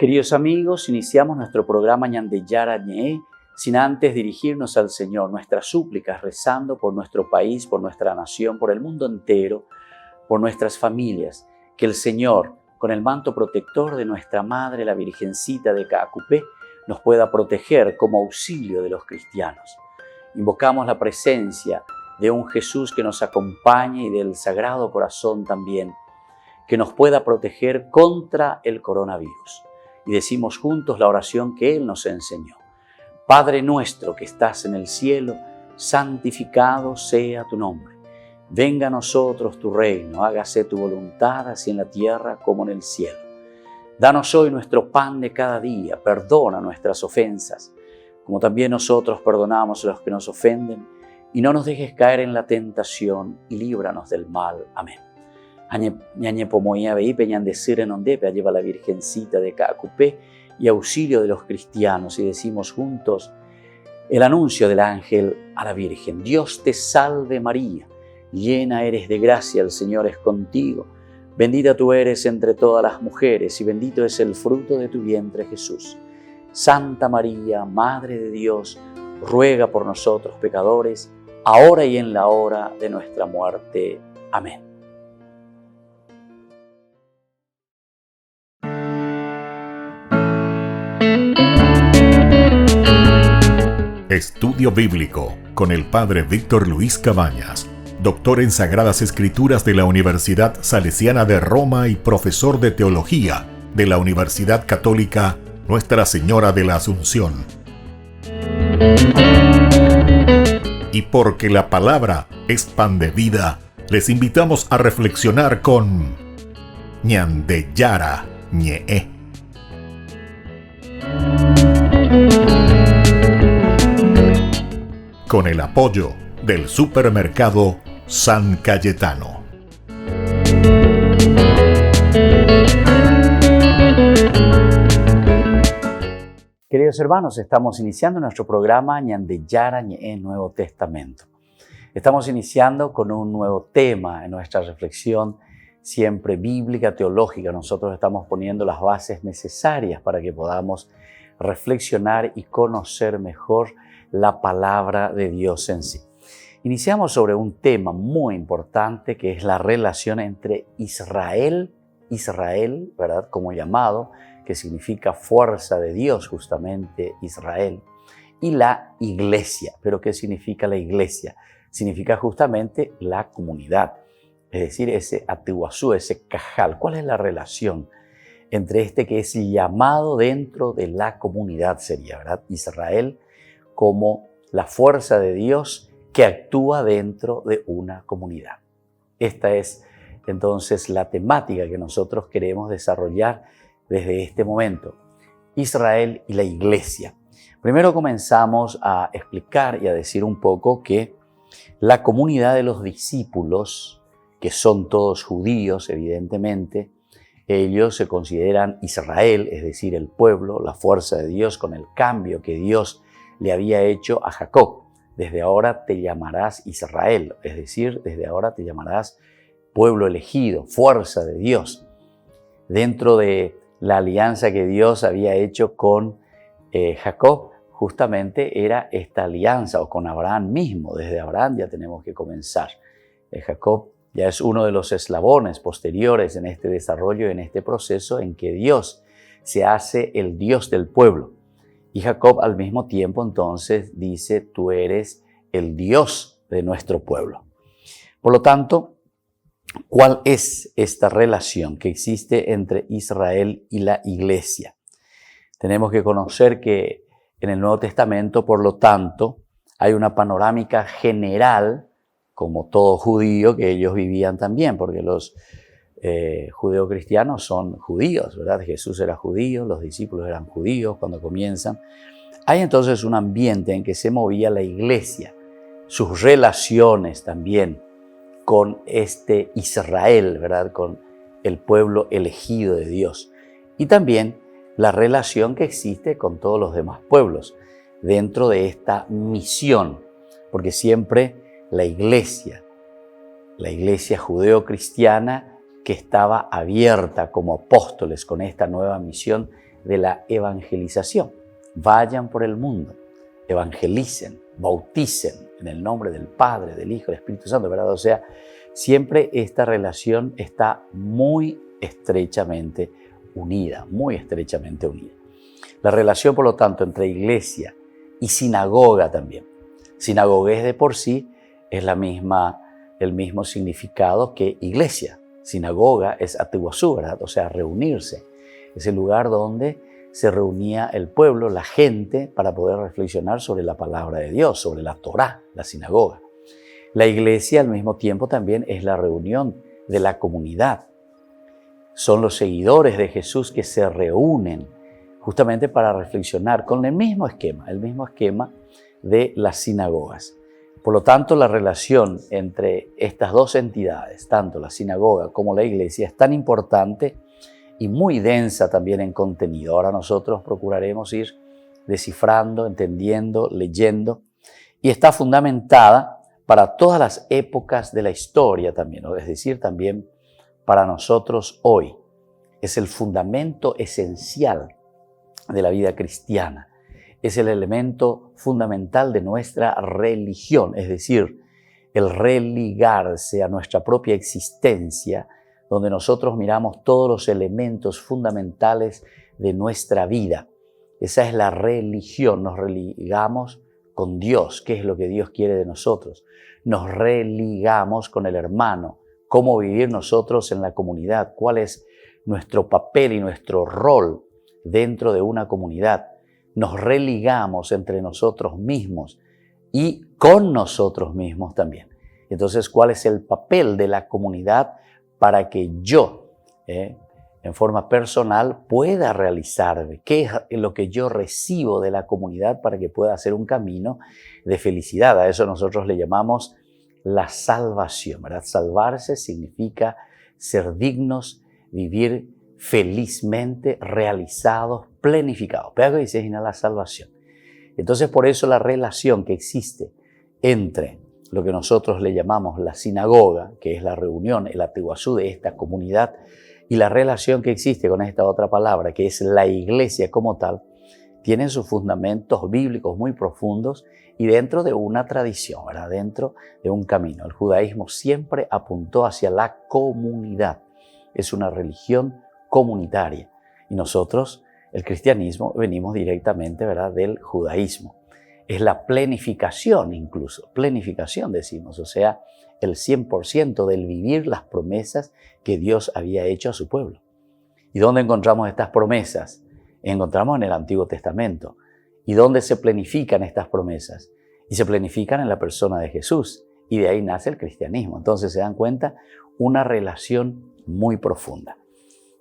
Queridos amigos, iniciamos nuestro programa Ñandeyara Ñe sin antes dirigirnos al Señor, nuestras súplicas, rezando por nuestro país, por nuestra nación, por el mundo entero, por nuestras familias. Que el Señor, con el manto protector de nuestra Madre, la Virgencita de Caacupé, nos pueda proteger como auxilio de los cristianos. Invocamos la presencia de un Jesús que nos acompañe y del Sagrado Corazón también, que nos pueda proteger contra el coronavirus. Y decimos juntos la oración que Él nos enseñó. Padre nuestro que estás en el cielo, santificado sea tu nombre. Venga a nosotros tu reino, hágase tu voluntad, así en la tierra como en el cielo. Danos hoy nuestro pan de cada día, perdona nuestras ofensas, como también nosotros perdonamos a los que nos ofenden, y no nos dejes caer en la tentación, y líbranos del mal. Amén. Ñañe pomoía veipe ñandecir en ondepe, lleva la Virgencita de Caacupé y auxilio de los cristianos, y decimos juntos el anuncio del ángel a la Virgen. Dios te salve María, llena eres de gracia, el Señor es contigo. Bendita tú eres entre todas las mujeres y bendito es el fruto de tu vientre Jesús. Santa María, Madre de Dios, ruega por nosotros pecadores, ahora y en la hora de nuestra muerte. Amén. Estudio Bíblico con el Padre Víctor Luis Cabañas, doctor en Sagradas Escrituras de la Universidad Salesiana de Roma y profesor de Teología de la Universidad Católica Nuestra Señora de la Asunción. Y porque la palabra es pan de vida, les invitamos a reflexionar con Ñandeyara Ñe. Con el apoyo del supermercado San Cayetano. Queridos hermanos, estamos iniciando nuestro programa Ñandeyara Ñe, Nuevo Testamento. Estamos iniciando con un nuevo tema en nuestra reflexión siempre bíblica, teológica. Nosotros estamos poniendo las bases necesarias para que podamos reflexionar y conocer mejor la palabra de Dios en sí. Iniciamos sobre un tema muy importante que es la relación entre Israel, ¿verdad? Como llamado, que significa fuerza de Dios, justamente Israel, y la iglesia. ¿Pero qué significa la iglesia? Significa justamente la comunidad, es decir, ese atuazú, ese cajal. ¿Cuál es la relación entre este que es llamado dentro de la comunidad sería, ¿verdad? Israel como la fuerza de Dios que actúa dentro de una comunidad. Esta es entonces la temática que nosotros queremos desarrollar desde este momento. Israel y la iglesia. Primero comenzamos a explicar y a decir un poco que la comunidad de los discípulos, que son todos judíos evidentemente, ellos se consideran Israel, es decir, el pueblo, la fuerza de Dios con el cambio que Dios le había hecho a Jacob. Desde ahora te llamarás Israel, es decir, desde ahora te llamarás pueblo elegido, fuerza de Dios. Dentro de la alianza que Dios había hecho con Jacob, justamente era esta alianza, o con Abraham mismo. Desde Abraham ya tenemos que comenzar. Jacob ya es uno de los eslabones posteriores en este desarrollo, en este proceso en que Dios se hace el Dios del pueblo. Y Jacob al mismo tiempo entonces dice, tú eres el Dios de nuestro pueblo. Por lo tanto, ¿cuál es esta relación que existe entre Israel y la iglesia? Tenemos que conocer que en el Nuevo Testamento, por lo tanto, hay una panorámica general, como todo judío, que ellos vivían también, porque los judeocristianos son judíos, ¿verdad? Jesús era judío, los discípulos eran judíos cuando comienzan. Hay entonces un ambiente en que se movía la iglesia, sus relaciones también con este Israel, ¿verdad? Con el pueblo elegido de Dios. Y también la relación que existe con todos los demás pueblos dentro de esta misión, porque siempre la iglesia judeo-cristiana que estaba abierta como apóstoles con esta nueva misión de la evangelización. Vayan por el mundo, evangelicen, bauticen en el nombre del Padre, del Hijo, del Espíritu Santo, ¿verdad? O sea, siempre esta relación está muy estrechamente unida, muy estrechamente unida. La relación, por lo tanto, entre iglesia y sinagoga también. Sinagogués de por sí es el mismo significado que iglesia. Sinagoga es atiwazú, ¿verdad? O sea, reunirse. Es el lugar donde se reunía el pueblo, la gente, para poder reflexionar sobre la palabra de Dios, sobre la Torá, la sinagoga. La iglesia al mismo tiempo también es la reunión de la comunidad. Son los seguidores de Jesús que se reúnen justamente para reflexionar con el mismo esquema de las sinagogas. Por lo tanto, la relación entre estas dos entidades, tanto la sinagoga como la iglesia, es tan importante y muy densa también en contenido. Ahora nosotros procuraremos ir descifrando, entendiendo, leyendo, y está fundamentada para todas las épocas de la historia también, es decir, también para nosotros hoy. Es el fundamento esencial de la vida cristiana. Es el elemento fundamental de nuestra religión, es decir, el religarse a nuestra propia existencia, donde nosotros miramos todos los elementos fundamentales de nuestra vida. Esa es la religión, nos religamos con Dios, qué es lo que Dios quiere de nosotros. Nos religamos con el hermano, cómo vivir nosotros en la comunidad, cuál es nuestro papel y nuestro rol dentro de una comunidad. Nos religamos entre nosotros mismos y con nosotros mismos también. Entonces, ¿cuál es el papel de la comunidad para que yo, en forma personal, pueda realizarme? ¿Qué es lo que yo recibo de la comunidad para que pueda hacer un camino de felicidad? A eso nosotros le llamamos la salvación, ¿verdad? Salvarse significa ser dignos, vivir felizmente, realizados, planificados. Pero dice la salvación. Entonces, por eso la relación que existe entre lo que nosotros le llamamos la sinagoga, que es la reunión, el atiwazú de esta comunidad, y la relación que existe con esta otra palabra, que es la iglesia como tal, tienen sus fundamentos bíblicos muy profundos y dentro de una tradición, ¿verdad? Dentro de un camino. El judaísmo siempre apuntó hacia la comunidad. Es una religión comunitaria. Y nosotros, el cristianismo, venimos directamente, ¿verdad?, del judaísmo. Es la planificación incluso, planificación decimos, o sea, el 100% del vivir las promesas que Dios había hecho a su pueblo. ¿Y dónde encontramos estas promesas? Encontramos en el Antiguo Testamento. ¿Y dónde se planifican estas promesas? Y se planifican en la persona de Jesús. Y de ahí nace el cristianismo. Entonces se dan cuenta, una relación muy profunda.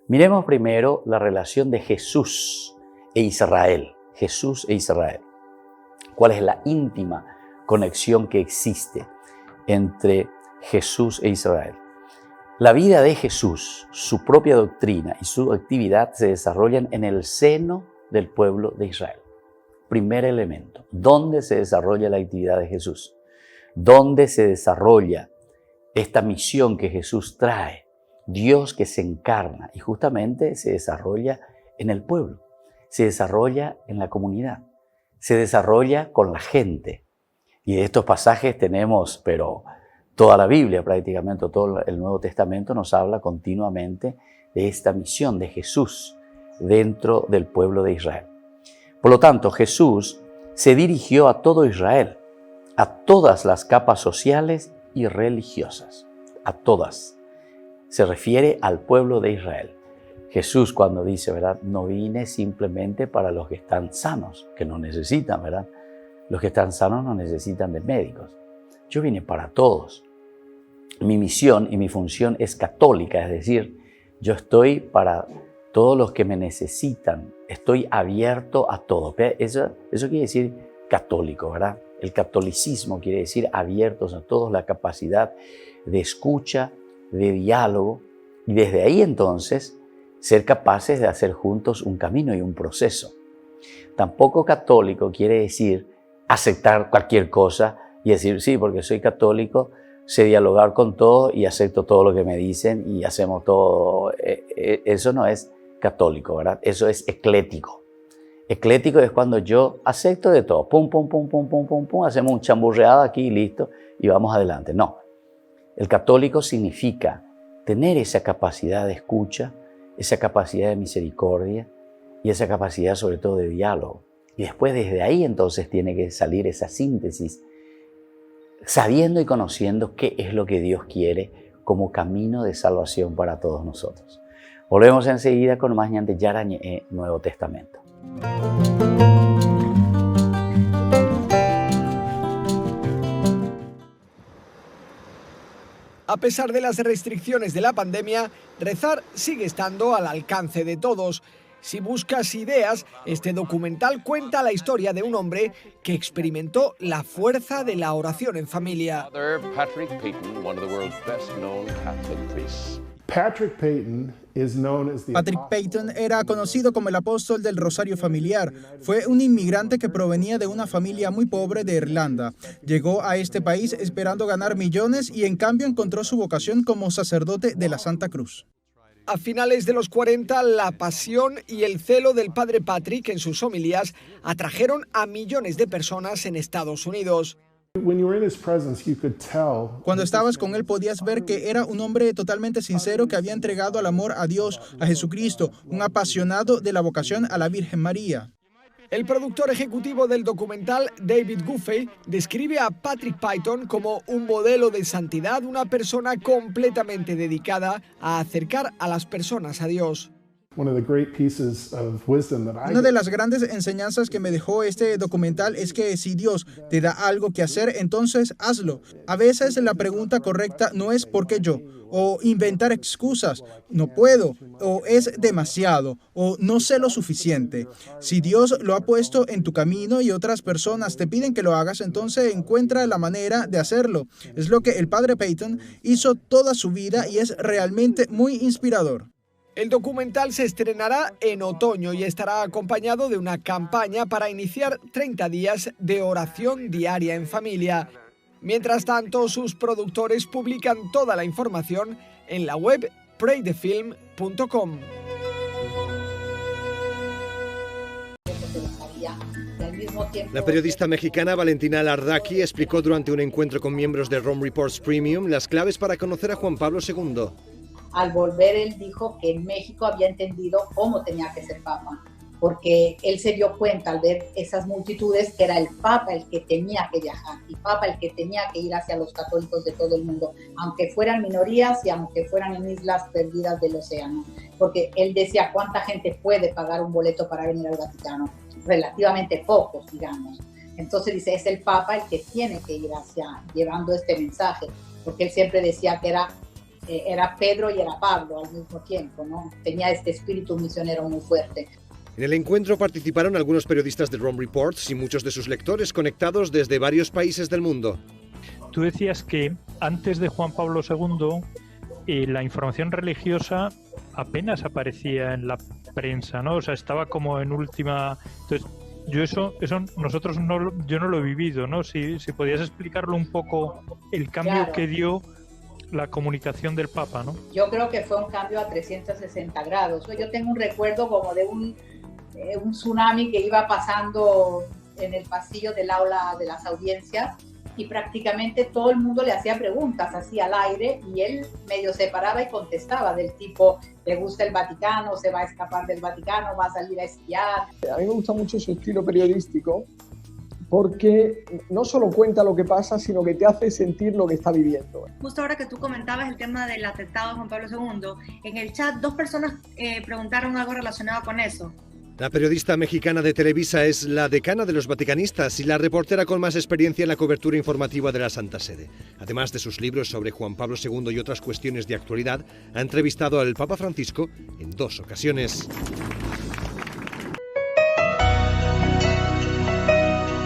Miremos primero la relación de Jesús e Israel. Jesús e Israel. ¿Cuál es la íntima conexión que existe entre Jesús e Israel? La vida de Jesús, su propia doctrina y su actividad se desarrollan en el seno del pueblo de Israel. Primer elemento, ¿dónde se desarrolla la actividad de Jesús? ¿Dónde se desarrolla esta misión que Jesús trae? Dios que se encarna y justamente se desarrolla en el pueblo, se desarrolla en la comunidad, se desarrolla con la gente. Y de estos pasajes tenemos, pero toda la Biblia prácticamente, todo el Nuevo Testamento nos habla continuamente de esta misión de Jesús dentro del pueblo de Israel. Por lo tanto, Jesús se dirigió a todo Israel, a todas las capas sociales y religiosas, a todas. Se refiere al pueblo de Israel. Jesús cuando dice, ¿verdad?, no vine simplemente para los que están sanos, que no necesitan, ¿verdad? Los que están sanos no necesitan de médicos. Yo vine para todos. Mi misión y mi función es católica, es decir, yo estoy para todos los que me necesitan. Estoy abierto a todo. Eso quiere decir católico, ¿verdad? El catolicismo quiere decir abiertos a todos, la capacidad de escucha, de diálogo, y desde ahí entonces ser capaces de hacer juntos un camino y un proceso. Tampoco católico quiere decir aceptar cualquier cosa y decir, sí, porque soy católico, sé dialogar con todo y acepto todo lo que me dicen y hacemos todo. Eso no es católico, ¿verdad? Eso es eclético. Eclético es cuando yo acepto de todo. Pum, pum, pum, pum, pum, pum, pum. Hacemos un chamburreado aquí y listo. Y vamos adelante. No. El católico significa tener esa capacidad de escucha, esa capacidad de misericordia y esa capacidad sobre todo de diálogo. Y después desde ahí entonces tiene que salir esa síntesis, sabiendo y conociendo qué es lo que Dios quiere como camino de salvación para todos nosotros. Volvemos enseguida con más ñande Yara ñe Nuevo Testamento. A pesar de las restricciones de la pandemia, rezar sigue estando al alcance de todos. Si buscas ideas, este documental cuenta la historia de un hombre que experimentó la fuerza de la oración en familia. Patrick Peyton era conocido como el apóstol del rosario familiar. Fue un inmigrante que provenía de una familia muy pobre de Irlanda. Llegó a este país esperando ganar millones y en cambio encontró su vocación como sacerdote de la Santa Cruz. A finales de los 40, la pasión y el celo del padre Patrick en sus homilías atrajeron a millones de personas en Estados Unidos. Cuando estabas con él podías ver que era un hombre totalmente sincero que había entregado al amor a Dios, a Jesucristo, un apasionado de la vocación a la Virgen María. El productor ejecutivo del documental, David Guffey, describe a Patrick Peyton como un modelo de santidad, una persona completamente dedicada a acercar a las personas a Dios. Una de las grandes enseñanzas que me dejó este documental es que si Dios te da algo que hacer, entonces hazlo. A veces la pregunta correcta no es ¿por qué yo? O inventar excusas, no puedo, o es demasiado, o no sé lo suficiente. Si Dios lo ha puesto en tu camino y otras personas te piden que lo hagas, entonces encuentra la manera de hacerlo. Es lo que el padre Peyton hizo toda su vida y es realmente muy inspirador. El documental se estrenará en otoño y estará acompañado de una campaña para iniciar 30 días de oración diaria en familia. Mientras tanto, sus productores publican toda la información en la web praythefilm.com. La periodista mexicana Valentina Larraqui explicó durante un encuentro con miembros de Rome Reports Premium las claves para conocer a Juan Pablo II. Al volver, él dijo que en México había entendido cómo tenía que ser papa, porque él se dio cuenta al ver esas multitudes que era el papa el que tenía que viajar, y papa el que tenía que ir hacia los católicos de todo el mundo, aunque fueran minorías y aunque fueran en islas perdidas del océano, porque él decía cuánta gente puede pagar un boleto para venir al Vaticano, relativamente pocos, digamos. Entonces dice, es el papa el que tiene que ir hacia, llevando este mensaje, porque él siempre decía que era Pedro y era Pablo al mismo tiempo, ¿no? Tenía este espíritu misionero muy fuerte. En el encuentro participaron algunos periodistas de Rome Reports y muchos de sus lectores conectados desde varios países del mundo. Tú decías que antes de Juan Pablo II la información religiosa apenas aparecía en la prensa, ¿no? O sea, estaba como en última... Entonces, yo eso nosotros yo no lo he vivido, ¿no? Si podías explicarlo un poco, el cambio Claro. que dio la comunicación del Papa, ¿no? Yo creo que fue un cambio a 360 grados. Yo tengo un recuerdo como de un tsunami que iba pasando en el pasillo del aula de las audiencias y prácticamente todo el mundo le hacía preguntas así al aire y él medio se paraba y contestaba del tipo, ¿le gusta el Vaticano? ¿Se va a escapar del Vaticano? ¿Va a salir a esquiar? A mí me gusta mucho su estilo periodístico porque no solo cuenta lo que pasa, sino que te hace sentir lo que está viviendo. Justo ahora que tú comentabas el tema del atentado de Juan Pablo II, en el chat 2 personas preguntaron algo relacionado con eso. La periodista mexicana de Televisa es la decana de los vaticanistas y la reportera con más experiencia en la cobertura informativa de la Santa Sede. Además de sus libros sobre Juan Pablo II y otras cuestiones de actualidad, ha entrevistado al Papa Francisco en 2 ocasiones.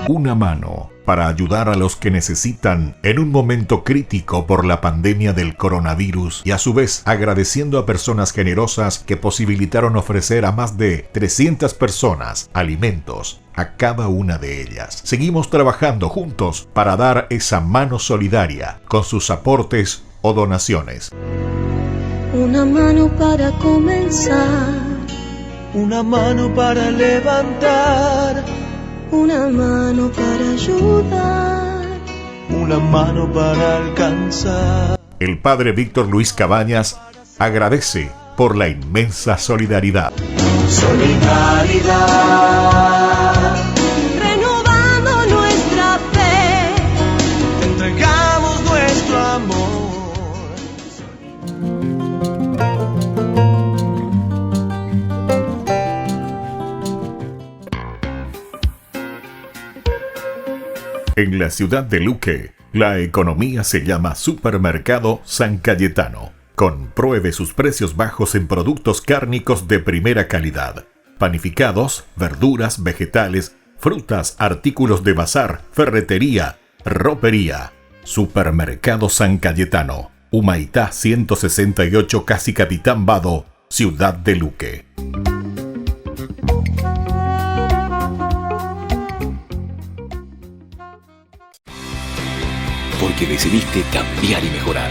Una mano para ayudar a los que necesitan en un momento crítico por la pandemia del coronavirus y a su vez agradeciendo a personas generosas que posibilitaron ofrecer a más de 300 personas alimentos a cada una de ellas. Seguimos trabajando juntos para dar esa mano solidaria con sus aportes o donaciones. Una mano para comenzar una mano para levantar, una mano para ayudar, una mano para alcanzar. El padre Víctor Luis Cabañas agradece por la inmensa solidaridad. Solidaridad, renovando nuestra fe, entregamos nuestro amor. En la ciudad de Luque, la economía se llama Supermercado San Cayetano. Compruebe sus precios bajos en productos cárnicos de primera calidad. Panificados, verduras, vegetales, frutas, artículos de bazar, ferretería, ropería. Supermercado San Cayetano. Humaitá 168, Casi Capitán Vado, ciudad de Luque. Porque decidiste cambiar y mejorar.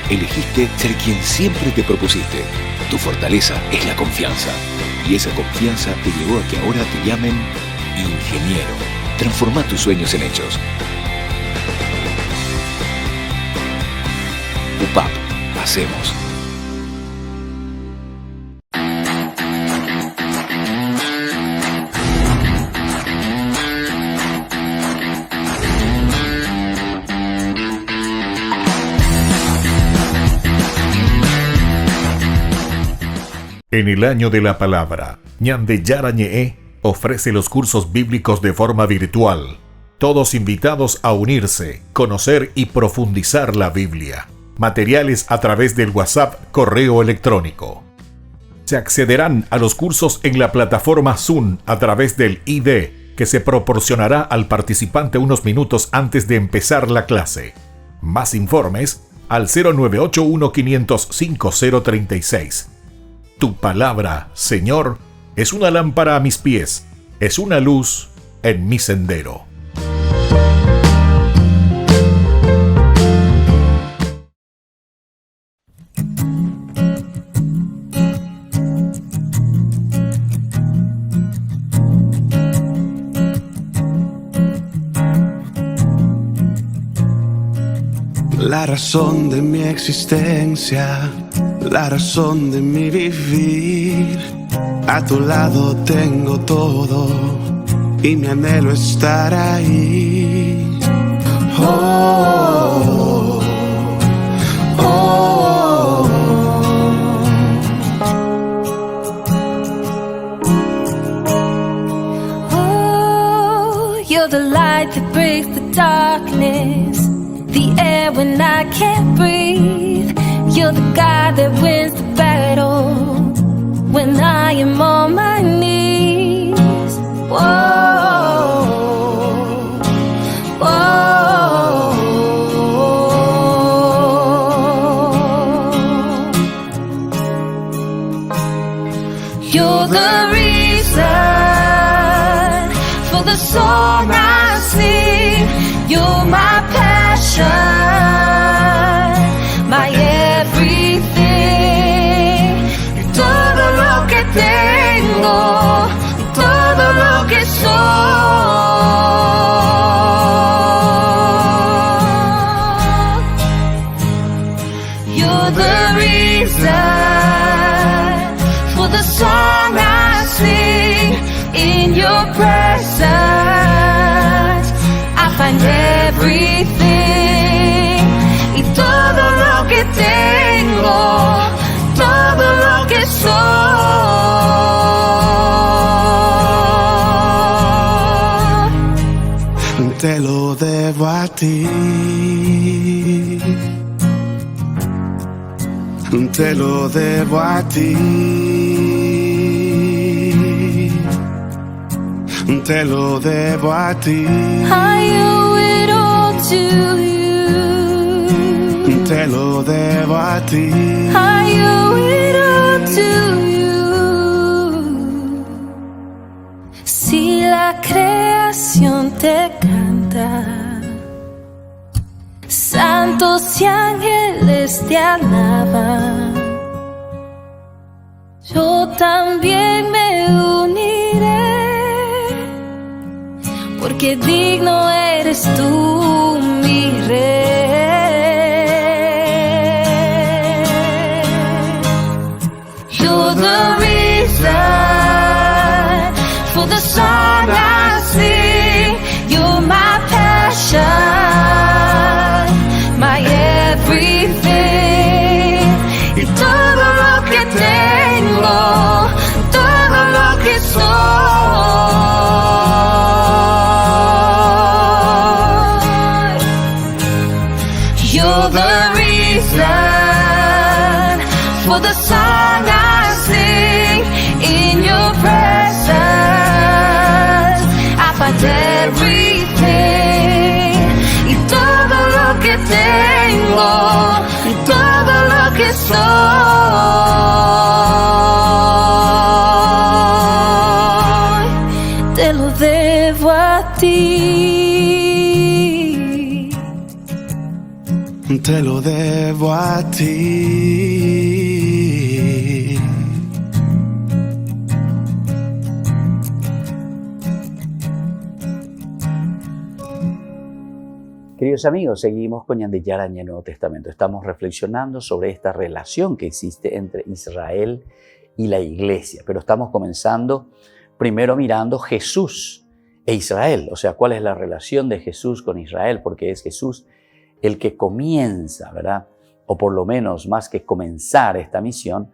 Elegiste ser quien siempre te propusiste. Tu fortaleza es la confianza. Y esa confianza te llevó a que ahora te llamen ingeniero. Transforma tus sueños en hechos. UPAP. Hacemos. En el año de la palabra, Ñande Yara Ñe'e ofrece los cursos bíblicos de forma virtual. Todos invitados a unirse, conocer y profundizar la Biblia. Materiales a través del WhatsApp, correo electrónico. Se accederán a los cursos en la plataforma Zoom a través del ID, que se proporcionará al participante unos minutos antes de empezar la clase. Más informes al 0981-500-5036. Tu palabra, Señor, es una lámpara a mis pies, es una luz en mi sendero. La razón de mi existencia, la razón de mi vivir. A tu lado tengo todo y mi anhelo es estar ahí. Oh, oh, oh, you're the light that breaks the darkness, the air when I can't breathe. You're the God that wins the battle when I am on my knees. Whoa, whoa. You're the reason for the song I sing. You're my passion, my everything. Y todo lo que tengo, y todo lo que soy. You're the reason for the song I sing. In your presence I find everything. Y todo lo que tengo, todo lo que soy, te lo debo a ti. Te lo debo a ti. Te lo debo a ti. I owe it all to you. Te lo debo a ti. I owe it all to you. Si la creación te canta, santos y ángeles te alaban, yo también me porque digno eres tú, mi rey. You're the reason for the song I sing. You're my passion, my everything. Y todo lo que tengo, todo lo que soy. You're the reason for the song I sing. In your presence I find everything. Y todo lo que tengo, y todo lo que soy, te lo debo a ti. Te lo debo a ti. Queridos amigos, seguimos con Ñan de Yara en el Nuevo Testamento. Estamos reflexionando sobre esta relación que existe entre Israel y la iglesia, pero estamos comenzando primero mirando Jesús e Israel, o sea, cuál es la relación de Jesús con Israel, porque es Jesús el que comienza, ¿verdad? O por lo menos más que comenzar esta misión,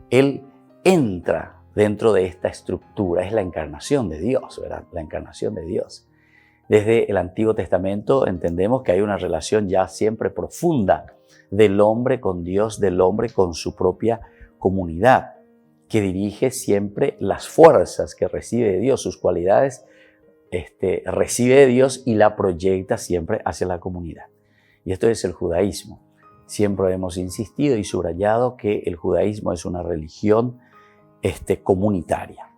Él entra dentro de esta estructura, es la encarnación de Dios, ¿verdad? La encarnación de Dios. Desde el Antiguo Testamento entendemos que hay una relación ya siempre profunda del hombre con Dios, del hombre con su propia comunidad, que dirige siempre las fuerzas que recibe de Dios, sus cualidades recibe de Dios y la proyecta siempre hacia la comunidad. Y esto es el judaísmo. Siempre hemos insistido y subrayado que el judaísmo es una religión comunitaria.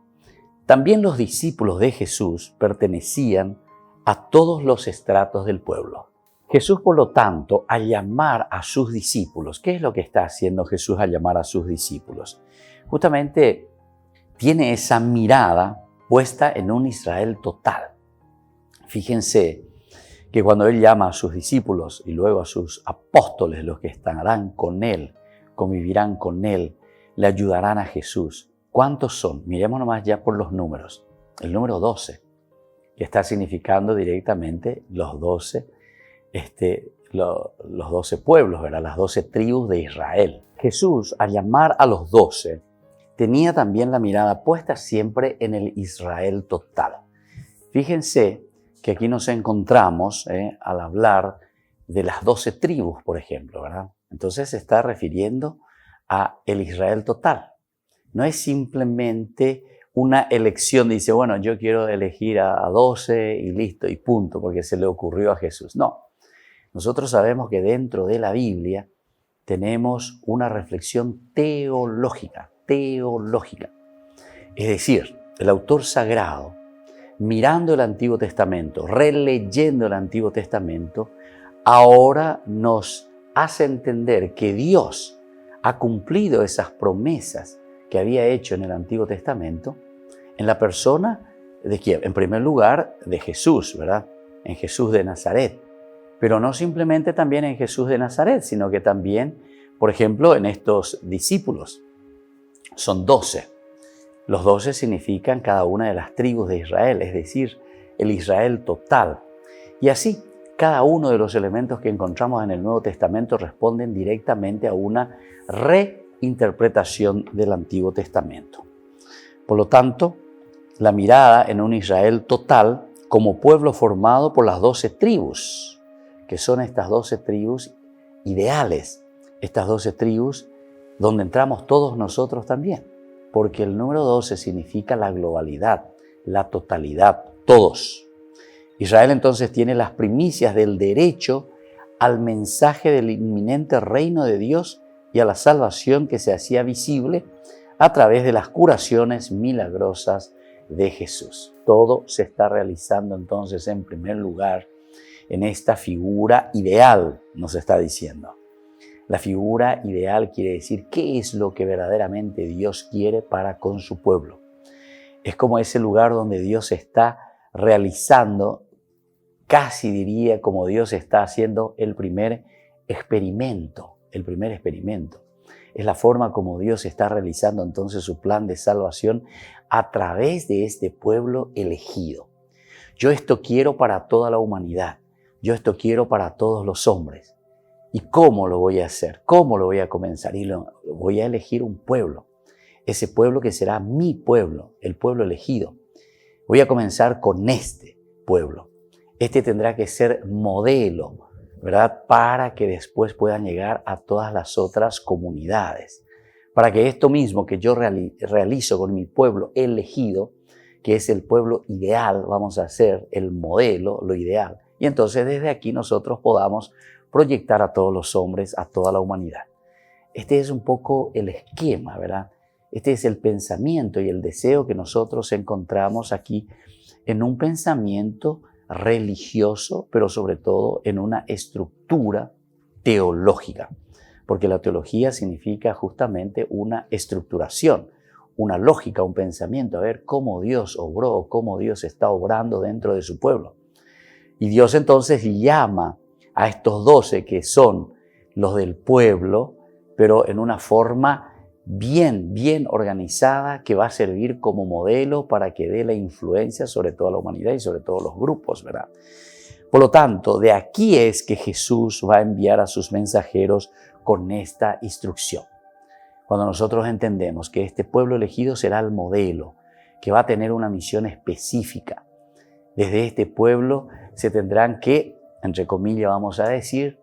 También los discípulos de Jesús pertenecían a todos los estratos del pueblo. Jesús, por lo tanto, al llamar a sus discípulos, ¿qué es lo que está haciendo Jesús al llamar a sus discípulos? Justamente tiene esa mirada puesta en un Israel total. Fíjense que cuando Él llama a sus discípulos y luego a sus apóstoles, los que estarán con Él, convivirán con Él, le ayudarán a Jesús. ¿Cuántos son? Miremos nomás ya por los números. El número 12. Que está significando directamente los 12 pueblos, ¿verdad? Las 12 tribus de Israel. Jesús, al llamar a los 12, tenía también la mirada puesta siempre en el Israel total. Fíjense que aquí nos encontramos al hablar de las 12 tribus, por ejemplo, ¿verdad? Entonces se está refiriendo a el Israel total. No es simplemente una elección, dice, bueno, yo quiero elegir a 12 y listo, y punto, porque se le ocurrió a Jesús. No, nosotros sabemos que dentro de la Biblia tenemos una reflexión teológica. Es decir, el autor sagrado, mirando el Antiguo Testamento, releyendo el Antiguo Testamento, ahora nos hace entender que Dios ha cumplido esas promesas que había hecho en el Antiguo Testamento en la persona de quién, en primer lugar de Jesús, ¿verdad? En Jesús de Nazaret, pero no simplemente también en Jesús de Nazaret, sino que también, por ejemplo, en estos discípulos. Son 12. Los 12 significan cada una de las tribus de Israel, es decir, el Israel total. Y así, cada uno de los elementos que encontramos en el Nuevo Testamento responden directamente a una reinterpretación del Antiguo Testamento. Por lo tanto, la mirada en un Israel total como pueblo formado por las 12 tribus, que son estas 12 tribus ideales, estas 12 tribus donde entramos todos nosotros también, porque el número 12 significa la globalidad, la totalidad, todos. Israel entonces tiene las primicias del derecho al mensaje del inminente reino de Dios y a la salvación que se hacía visible a través de las curaciones milagrosas de Jesús. Todo se está realizando entonces en primer lugar en esta figura ideal, nos está diciendo. La figura ideal quiere decir qué es lo que verdaderamente Dios quiere para con su pueblo. Es como ese lugar donde Dios está realizando casi diría como Dios está haciendo el primer experimento. Es la forma como Dios está realizando entonces su plan de salvación a través de este pueblo elegido. Yo esto quiero para toda la humanidad. Yo esto quiero para todos los hombres. ¿Y cómo lo voy a hacer? ¿Cómo lo voy a comenzar? Y voy a elegir un pueblo. Ese pueblo que será mi pueblo, el pueblo elegido. Voy a comenzar con este pueblo. Este tendrá que ser modelo, ¿verdad? Para que después puedan llegar a todas las otras comunidades. Para que esto mismo que yo realizo con mi pueblo elegido, que es el pueblo ideal, vamos a hacer el modelo, lo ideal. Y entonces desde aquí nosotros podamos proyectar a todos los hombres, a toda la humanidad. Este es un poco el esquema, ¿verdad? Este es el pensamiento y el deseo que nosotros encontramos aquí en un pensamiento religioso, pero sobre todo en una estructura teológica. Porque la teología significa justamente una estructuración, una lógica, un pensamiento, a ver cómo Dios obró, cómo Dios está obrando dentro de su pueblo. Y Dios entonces llama a estos 12 que son los del pueblo, pero en una forma bien organizada que va a servir como modelo para que dé la influencia sobre toda la humanidad y sobre todos los grupos, ¿verdad? Por lo tanto, de aquí es que Jesús va a enviar a sus mensajeros con esta instrucción. Cuando nosotros entendemos que este pueblo elegido será el modelo, que va a tener una misión específica. Desde este pueblo se tendrán que, entre comillas vamos a decir,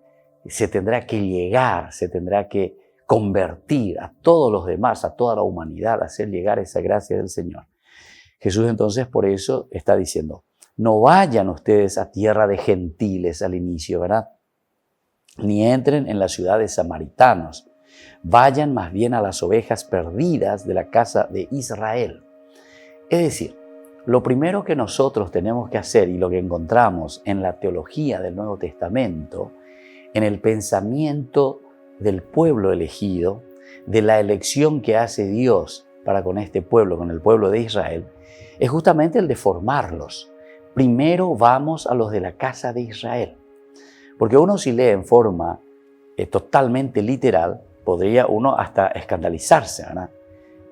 se tendrá que llegar, se tendrá que convertir a todos los demás, a toda la humanidad, hacer llegar esa gracia del Señor. Jesús entonces por eso está diciendo, no vayan ustedes a tierra de gentiles al inicio, ¿verdad? Ni entren en la ciudad de samaritanos. Vayan más bien a las ovejas perdidas de la casa de Israel. Es decir, lo primero que nosotros tenemos que hacer y lo que encontramos en la teología del Nuevo Testamento, en el pensamiento del pueblo elegido, de la elección que hace Dios para con este pueblo, con el pueblo de Israel, es justamente el de formarlos. Primero vamos a los de la casa de Israel. Porque uno si lee en forma totalmente literal, podría uno hasta escandalizarse, ¿verdad?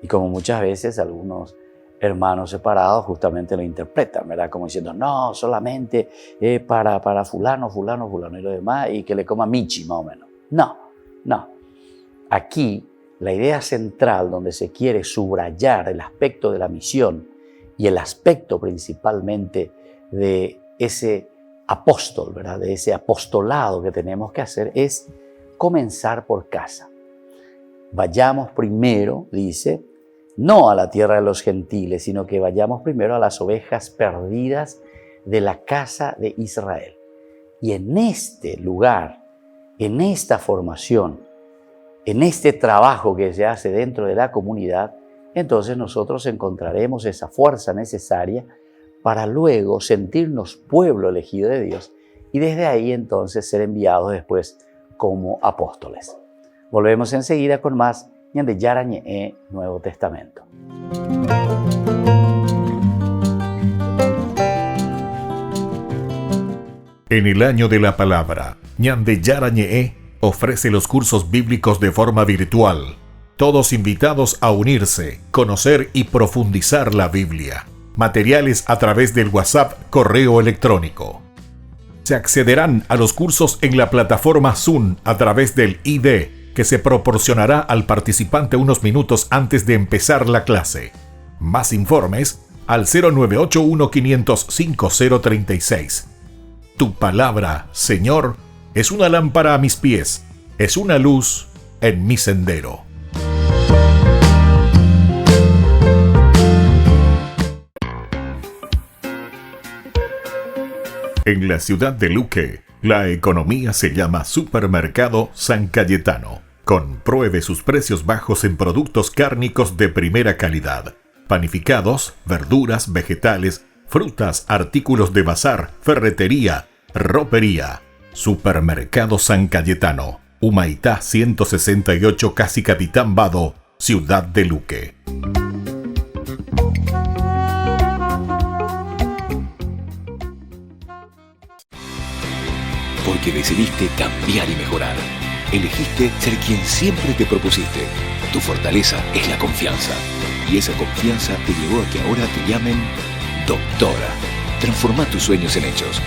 Y como muchas veces algunos hermanos separados justamente lo interpretan, ¿verdad? Como diciendo, no, solamente para fulano y lo demás, y que le coma michi más o menos. No. Aquí la idea central donde se quiere subrayar el aspecto de la misión y el aspecto principalmente de ese apóstol, ¿verdad? De ese apostolado que tenemos que hacer es comenzar por casa. Vayamos primero, dice, no a la tierra de los gentiles, sino que vayamos primero a las ovejas perdidas de la casa de Israel. Y en este lugar, en esta formación, en este trabajo que se hace dentro de la comunidad, entonces nosotros encontraremos esa fuerza necesaria para luego sentirnos pueblo elegido de Dios y desde ahí entonces ser enviados después como apóstoles. Volvemos enseguida con más Ñande Yara Ñe'e Nuevo Testamento. En el año de la palabra, Ñande Yara Ñe'e ofrece los cursos bíblicos de forma virtual. Todos invitados a unirse, conocer y profundizar la Biblia. Materiales a través del WhatsApp, correo electrónico. Se accederán a los cursos en la plataforma Zoom a través del ID, que se proporcionará al participante unos minutos antes de empezar la clase. Más informes al 0981-500-5036. Tu palabra, Señor, es una lámpara a mis pies, es una luz en mi sendero. En la ciudad de Luque, la economía se llama Supermercado San Cayetano. Compruebe sus precios bajos en productos cárnicos de primera calidad. Panificados, verduras, vegetales, frutas, artículos de bazar, ferretería, ropería. Supermercado San Cayetano, Humaitá 168, Casi Capitán Vado, ciudad de Luque. Porque decidiste cambiar y mejorar. Elegiste ser quien siempre te propusiste. Tu fortaleza es la confianza. Y esa confianza te llevó a que ahora te llamen doctora. Transforma tus sueños en hechos.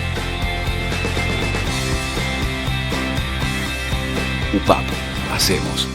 UPAP. Hacemos.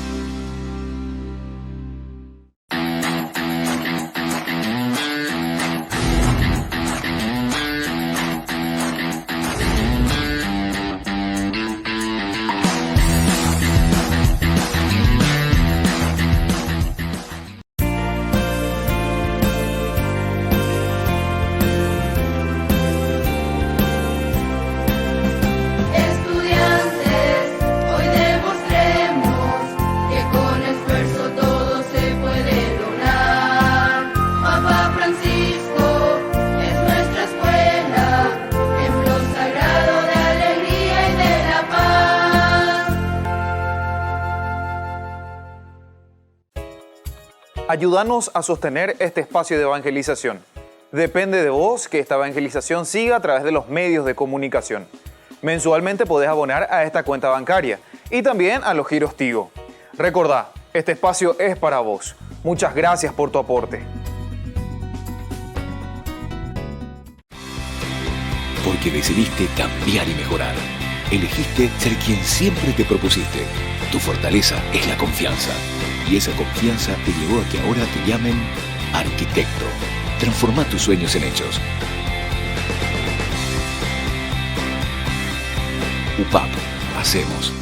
Ayúdanos a sostener este espacio de evangelización. Depende de vos que esta evangelización siga a través de los medios de comunicación. Mensualmente podés abonar a esta cuenta bancaria y también a los giros Tigo. Recordá, este espacio es para vos. Muchas gracias por tu aporte. Porque decidiste cambiar y mejorar. Elegiste ser quien siempre te propusiste. Tu fortaleza es la confianza. Y esa confianza te llevó a que ahora te llamen arquitecto. Transforma tus sueños en hechos. UPAP. Hacemos.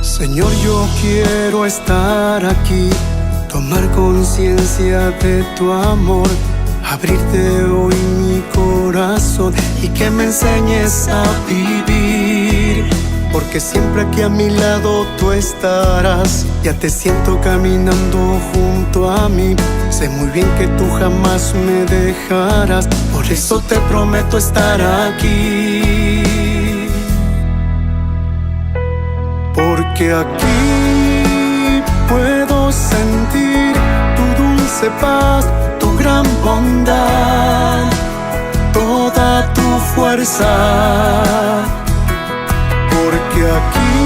Señor, yo quiero estar aquí, tomar conciencia de tu amor, abrirte hoy mi corazón y que me enseñes a vivir. Porque siempre aquí a mi lado tú estarás, ya te siento caminando junto a mí. Sé muy bien que tú jamás me dejarás, por eso te prometo estar aquí. Porque aquí puedo sentir tu dulce paz, tu gran bondad, toda tu fuerza. Porque aquí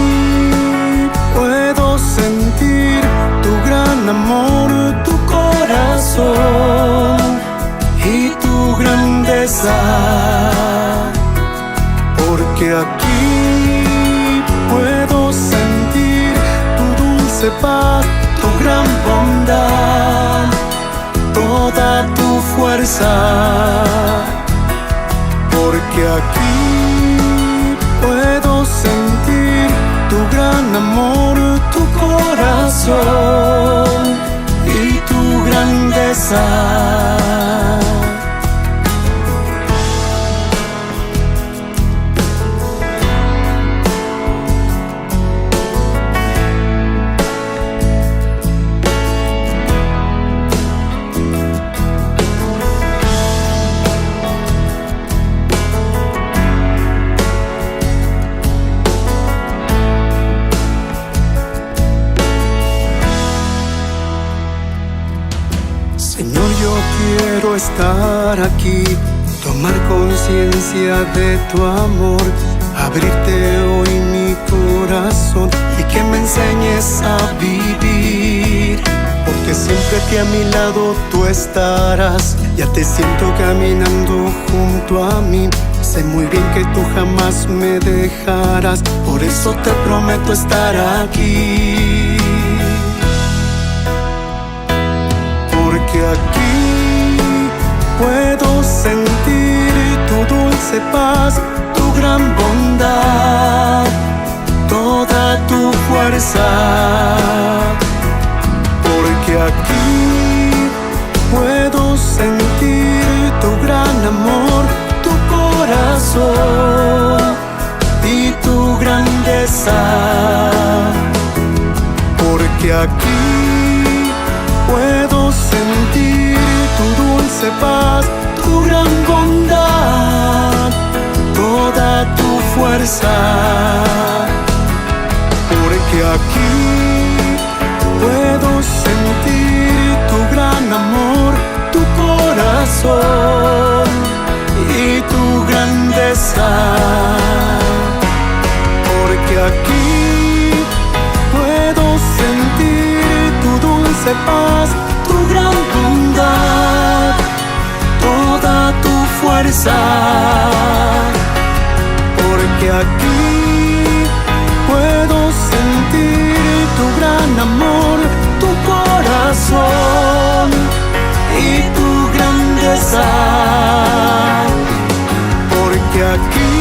puedo sentir tu gran amor, tu corazón y tu grandeza. Porque aquí puedo sentir tu dulce paz, tu gran bondad, toda tu fuerza. Porque aquí puedo sentir tu gran amor, tu corazón y tu grandeza. Quiero estar aquí, tomar conciencia de tu amor, abrirte hoy mi corazón y que me enseñes a vivir. Porque siempre que a mi lado tú estarás, ya te siento caminando junto a mí. Sé muy bien que tú jamás me dejarás, por eso te prometo estar aquí. Porque aquí puedo sentir tu dulce paz, tu gran bondad, toda tu fuerza. Porque aquí puedo sentir tu gran amor, tu corazón y tu gran grandeza, porque aquí puedo sentir tu dulce paz, tu gran bondad, toda tu fuerza, porque aquí puedo sentir tu gran amor, tu corazón y tu grandeza, porque aquí puedo sentir tu dulce paz, tu gran bondad, toda tu fuerza, porque aquí puedo sentir tu gran amor, tu corazón y tu grandeza, porque aquí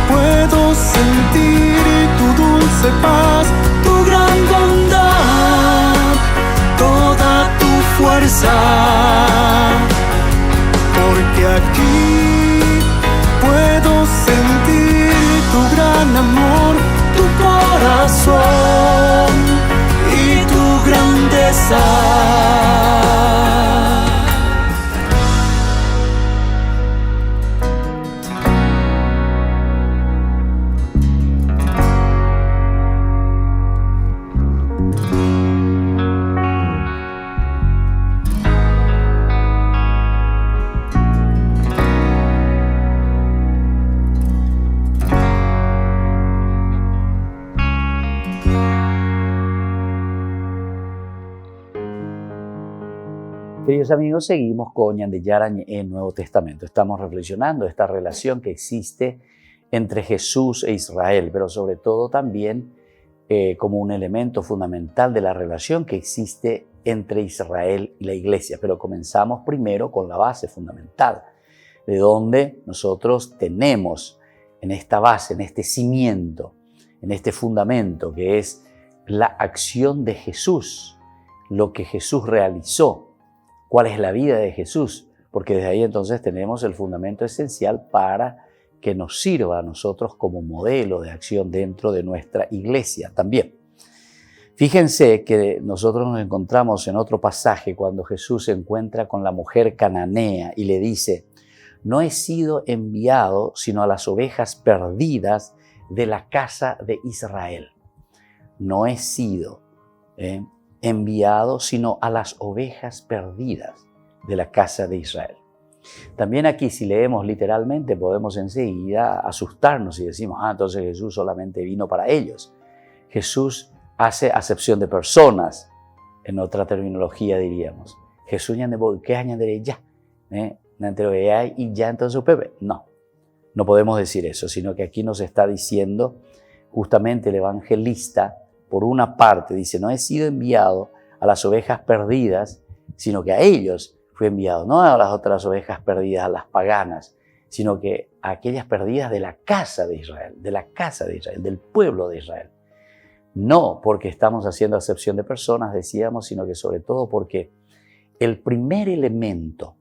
puedo sentir tu dulce paz, tu gran bondad, toda tu fuerza, porque aquí puedo sentir tu gran amor, tu corazón y tu grandeza. Queridos amigos, seguimos con Ñandeyara Ñe'e Nuevo Testamento. Estamos reflexionando esta relación que existe entre Jesús e Israel, pero sobre todo también como un elemento fundamental de la relación que existe entre Israel y la Iglesia. Pero comenzamos primero con la base fundamental, de donde nosotros tenemos en esta base, en este cimiento, en este fundamento que es la acción de Jesús, lo que Jesús realizó. ¿Cuál es la vida de Jesús? Porque desde ahí entonces tenemos el fundamento esencial para que nos sirva a nosotros como modelo de acción dentro de nuestra iglesia también. Fíjense que nosotros nos encontramos en otro pasaje cuando Jesús se encuentra con la mujer cananea y le dice: no he sido enviado sino a las ovejas perdidas de la casa de Israel. No he sido enviado sino a las ovejas perdidas de la casa de Israel. También aquí, si leemos literalmente, podemos enseguida asustarnos y decimos: entonces Jesús solamente vino para ellos. Jesús hace acepción de personas, en otra terminología diríamos. Jesús ¿qué añadiré ya? Y ya entonces Pepe. No podemos decir eso, sino que aquí nos está diciendo justamente el evangelista. Por una parte dice: no he sido enviado a las ovejas perdidas, sino que a ellos fui enviado, no a las otras ovejas perdidas, a las paganas, sino que a aquellas perdidas de la casa de Israel, del pueblo de Israel. No porque estamos haciendo acepción de personas, decíamos, sino que sobre todo porque el primer elemento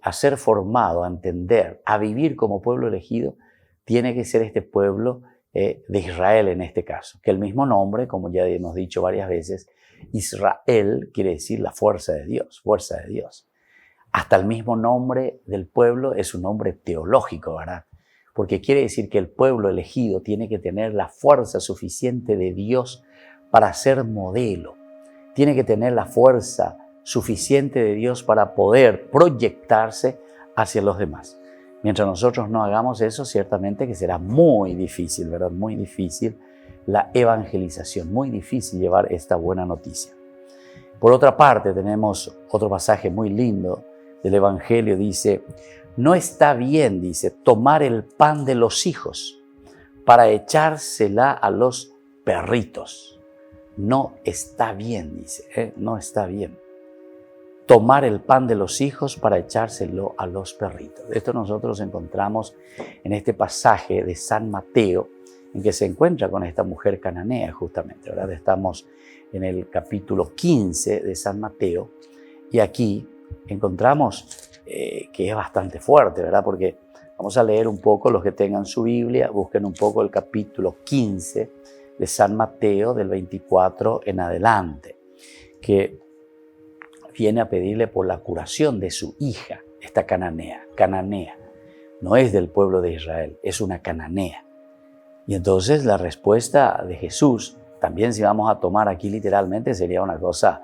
a ser formado, a entender, a vivir como pueblo elegido, tiene que ser este pueblo de Israel en este caso, que el mismo nombre, como ya hemos dicho varias veces, Israel quiere decir la fuerza de Dios, fuerza de Dios. Hasta el mismo nombre del pueblo es un nombre teológico, ¿verdad? Porque quiere decir que el pueblo elegido tiene que tener la fuerza suficiente de Dios para ser modelo, tiene que tener la fuerza suficiente de Dios para poder proyectarse hacia los demás. Mientras nosotros no hagamos eso, ciertamente que será muy difícil, ¿verdad? Muy difícil la evangelización, muy difícil llevar esta buena noticia. Por otra parte, tenemos otro pasaje muy lindo del Evangelio. Dice: no está bien, dice, tomar el pan de los hijos para echársela a los perritos. No está bien, dice, no está bien. Tomar el pan de los hijos para echárselo a los perritos. Esto nosotros encontramos en este pasaje de San Mateo, en que se encuentra con esta mujer cananea justamente, ¿verdad? Estamos en el capítulo 15 de San Mateo y aquí encontramos que es bastante fuerte, ¿verdad? Porque Vamos a leer un poco, los que tengan su Biblia, busquen un poco el capítulo 15 de San Mateo, del 24 en adelante, que viene a pedirle por la curación de su hija, esta cananea. No es del pueblo de Israel, es una cananea. Y entonces la respuesta de Jesús, también si vamos a tomar aquí literalmente, sería una cosa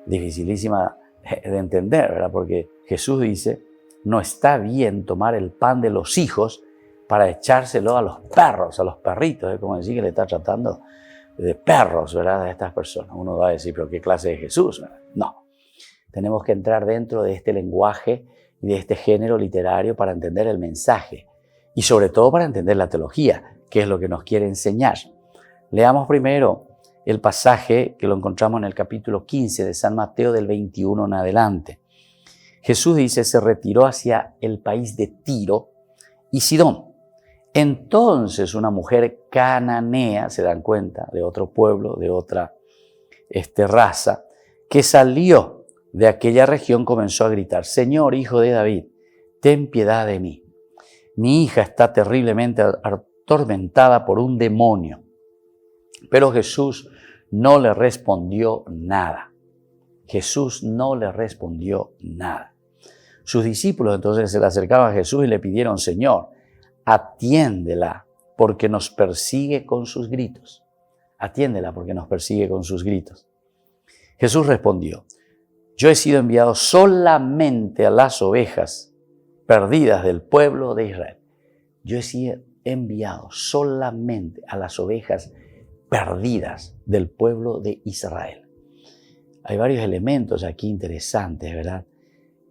dificilísima de entender, ¿verdad? Porque Jesús dice, no está bien tomar el pan de los hijos para echárselo a los perros, a los perritos. Es como decir que le está tratando de perros, ¿verdad? A estas personas. Uno va a decir, pero ¿qué clase de Jesús? ¿Verdad? No. Tenemos que entrar dentro de este lenguaje y de este género literario para entender el mensaje y sobre todo para entender la teología, que es lo que nos quiere enseñar. Leamos primero el pasaje que lo encontramos en el capítulo 15 de San Mateo, del 21 en adelante. Jesús dice, se retiró hacia el país de Tiro y Sidón. Entonces una mujer cananea, se dan cuenta, de otro pueblo, de otra raza, que salió de aquella región, comenzó a gritar, Señor, Hijo de David, ten piedad de mí. Mi hija está terriblemente atormentada por un demonio. Pero Jesús no le respondió nada. Jesús no le respondió nada. Sus discípulos entonces se le acercaban a Jesús y le pidieron, Señor, atiéndela porque nos persigue con sus gritos. Atiéndela porque nos persigue con sus gritos. Jesús respondió, yo he sido enviado solamente a las ovejas perdidas del pueblo de Israel. Yo he sido enviado solamente a las ovejas perdidas del pueblo de Israel. Hay varios elementos aquí interesantes, ¿verdad?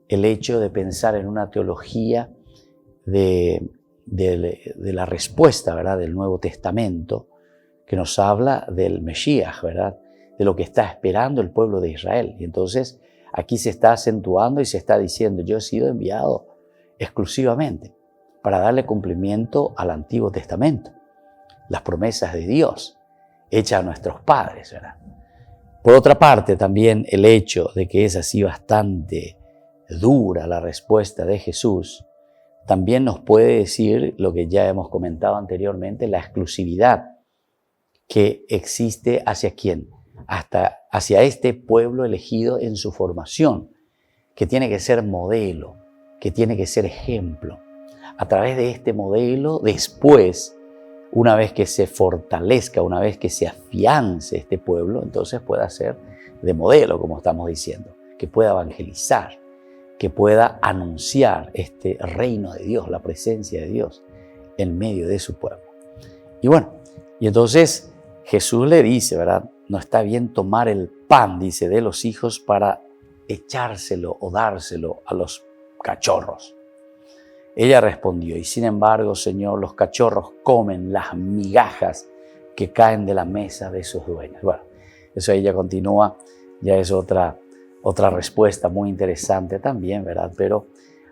El hecho de pensar en una teología de la respuesta, ¿verdad? Del Nuevo Testamento, que nos habla del Mesías, ¿verdad? De lo que está esperando el pueblo de Israel. Y entonces aquí se está acentuando y se está diciendo, yo he sido enviado exclusivamente para darle cumplimiento al Antiguo Testamento, las promesas de Dios hechas a nuestros padres, ¿verdad? Por otra parte, también el hecho de que es así bastante dura la respuesta de Jesús, también nos puede decir lo que ya hemos comentado anteriormente, la exclusividad que existe hacia quién, hasta hacia este pueblo elegido en su formación, que tiene que ser modelo, que tiene que ser ejemplo. A través de este modelo, después, una vez que se fortalezca, una vez que se afiance este pueblo, entonces pueda ser de modelo, como estamos diciendo, que pueda evangelizar, que pueda anunciar este reino de Dios, la presencia de Dios en medio de su pueblo. Y bueno, y entonces Jesús le dice, ¿verdad? No está bien tomar el pan, dice, de los hijos para echárselo o dárselo a los cachorros. Ella respondió, y sin embargo, Señor, los cachorros comen las migajas que caen de la mesa de sus dueños. Bueno, eso ahí ya continúa, ya es otra respuesta muy interesante también, ¿verdad? Pero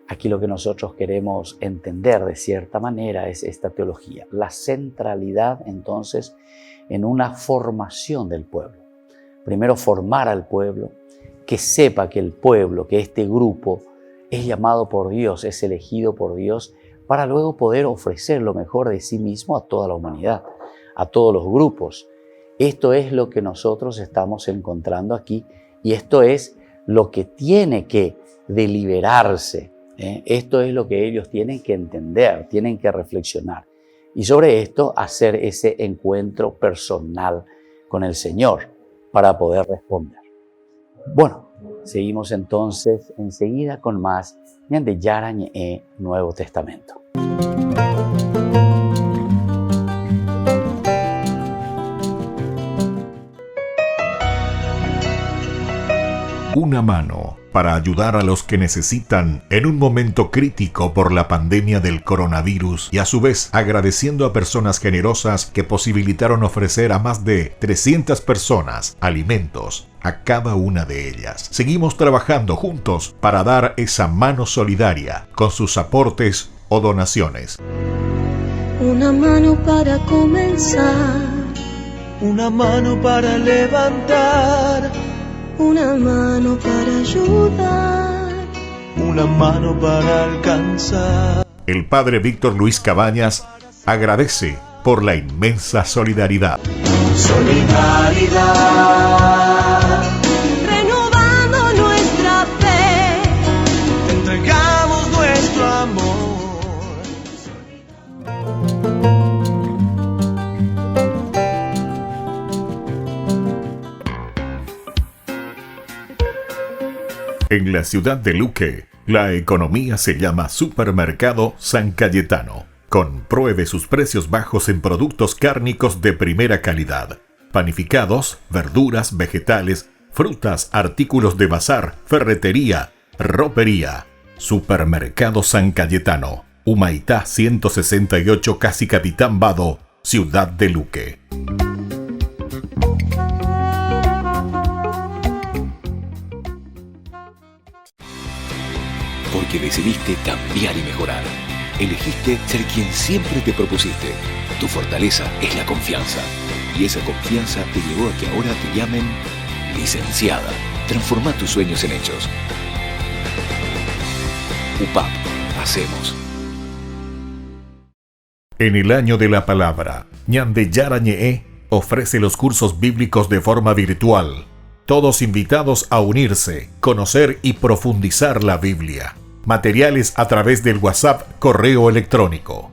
aquí lo que nosotros queremos entender de cierta manera es esta teología, la centralidad entonces en una formación del pueblo. Primero formar al pueblo, que sepa que el pueblo, que este grupo es llamado por Dios, es elegido por Dios, para luego poder ofrecer lo mejor de sí mismo a toda la humanidad, a todos los grupos. Esto es lo que nosotros estamos encontrando aquí y esto es lo que tiene que deliberarse. Esto es lo que ellos tienen que entender, tienen que reflexionar. Y sobre esto hacer ese encuentro personal con el Señor para poder responder. Bueno, seguimos entonces enseguida con más de Yarañe Nuevo Testamento. Una mano para ayudar a los que necesitan en un momento crítico por la pandemia del coronavirus y a su vez agradeciendo a personas generosas que posibilitaron ofrecer a más de 300 personas alimentos a cada una de ellas. Seguimos trabajando juntos para dar esa mano solidaria con sus aportes o donaciones. Una mano para comenzar, una mano para levantar, una mano para ayudar, una mano para alcanzar. el padre Víctor Luis Cabañas agradece por la inmensa solidaridad. Solidaridad, renovando nuestra fe, te entregamos nuestro amor. En la ciudad de Luque, la economía se llama Supermercado San Cayetano. Compruebe sus precios bajos en productos cárnicos de primera calidad. Panificados, verduras, vegetales, frutas, artículos de bazar, ferretería, ropería. Supermercado San Cayetano. Humaitá 168, Casi Capitán Vado, ciudad de Luque. Porque decidiste cambiar y mejorar. Elegiste ser quien siempre te propusiste. Tu fortaleza es la confianza. Y esa confianza te llevó a que ahora te llamen licenciada. Transforma tus sueños en hechos. UPAP. Hacemos. En el año de la palabra, Ñande Yara Ñe'e ofrece los cursos bíblicos de forma virtual. Todos invitados a unirse, conocer y profundizar la Biblia. Materiales a través del WhatsApp, correo electrónico.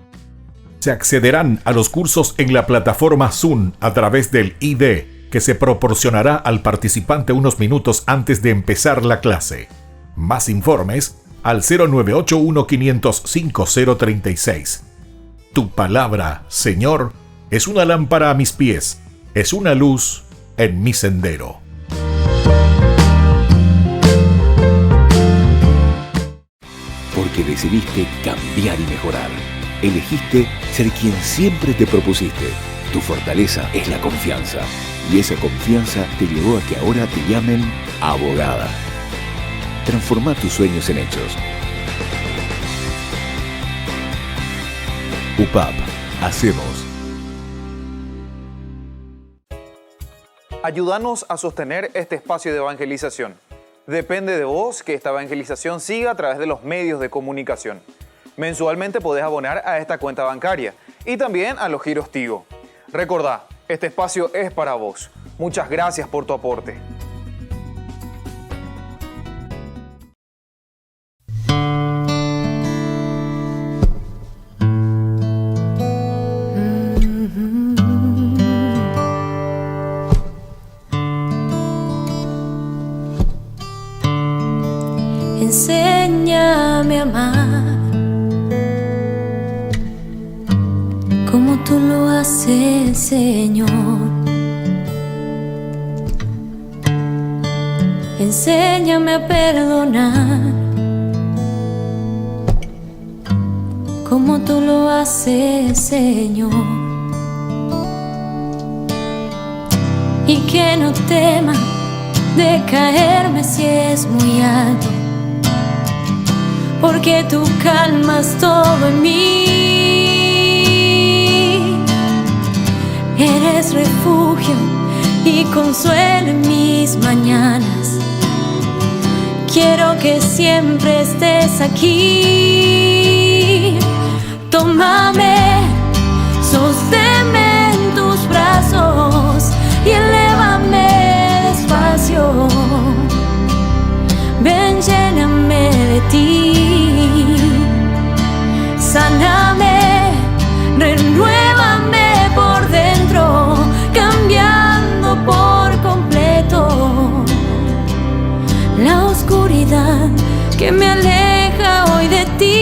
Se accederán a los cursos en la plataforma Zoom a través del ID, que se proporcionará al participante unos minutos antes de empezar la clase. Más informes al 0981-500-5036. Tu palabra, Señor, es una lámpara a mis pies, es una luz en mi sendero. Porque decidiste cambiar y mejorar. Elegiste ser quien siempre te propusiste. Tu fortaleza es la confianza. Y esa confianza te llevó a que ahora te llamen abogada. Transforma tus sueños en hechos. UPAP. Hacemos. Ayúdanos a sostener este espacio de evangelización. Depende de vos que esta evangelización siga a través de los medios de comunicación. Mensualmente podés abonar a esta cuenta bancaria y también a los giros Tigo. Recordá, este espacio es para vos. Muchas gracias por tu aporte. Enséñame a amar como tú lo haces, Señor. Enséñame a perdonar como tú lo haces, Señor. Y que no tema de caerme si es muy alto, porque tú calmas todo en mí. Eres refugio y consuelo en mis mañanas. Quiero que siempre estés aquí. Tómame, sosténme en tus brazos y elévame despacio. Ven, lléname de ti. Sáname, renuévame por dentro, cambiando por completo la oscuridad que me aleja hoy de ti.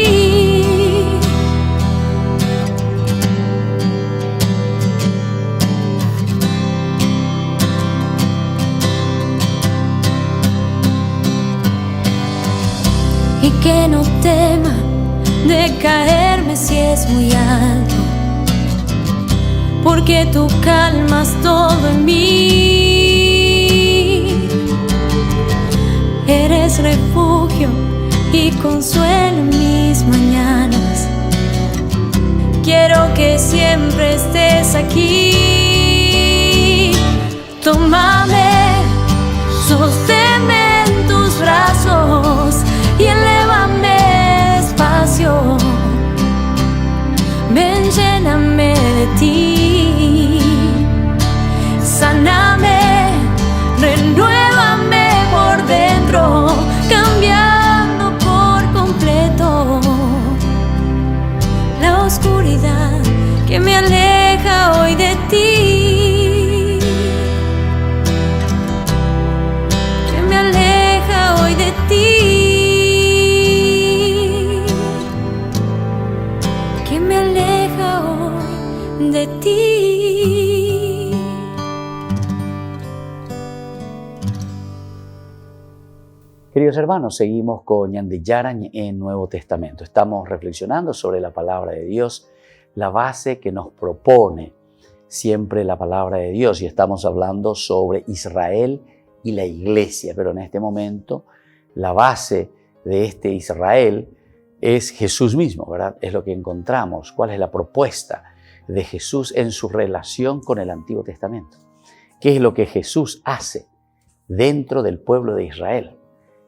Y que no tema de caerme si es muy alto, porque tú calmas todo en mí. Eres refugio y consuelo en mis mañanas. Quiero que siempre estés aquí. Tómame, sosténme en tus brazos y elévame despacio. Queridos hermanos, seguimos con Ñande Yarañ en Nuevo Testamento. Estamos reflexionando sobre la palabra de Dios, la base que nos propone siempre la palabra de Dios, y estamos hablando sobre Israel y la iglesia, pero en este momento la base de este Israel es Jesús mismo, ¿verdad? Es lo que encontramos. ¿Cuál es la propuesta de Jesús en su relación con el Antiguo Testamento? ¿Qué es lo que Jesús hace dentro del pueblo de Israel?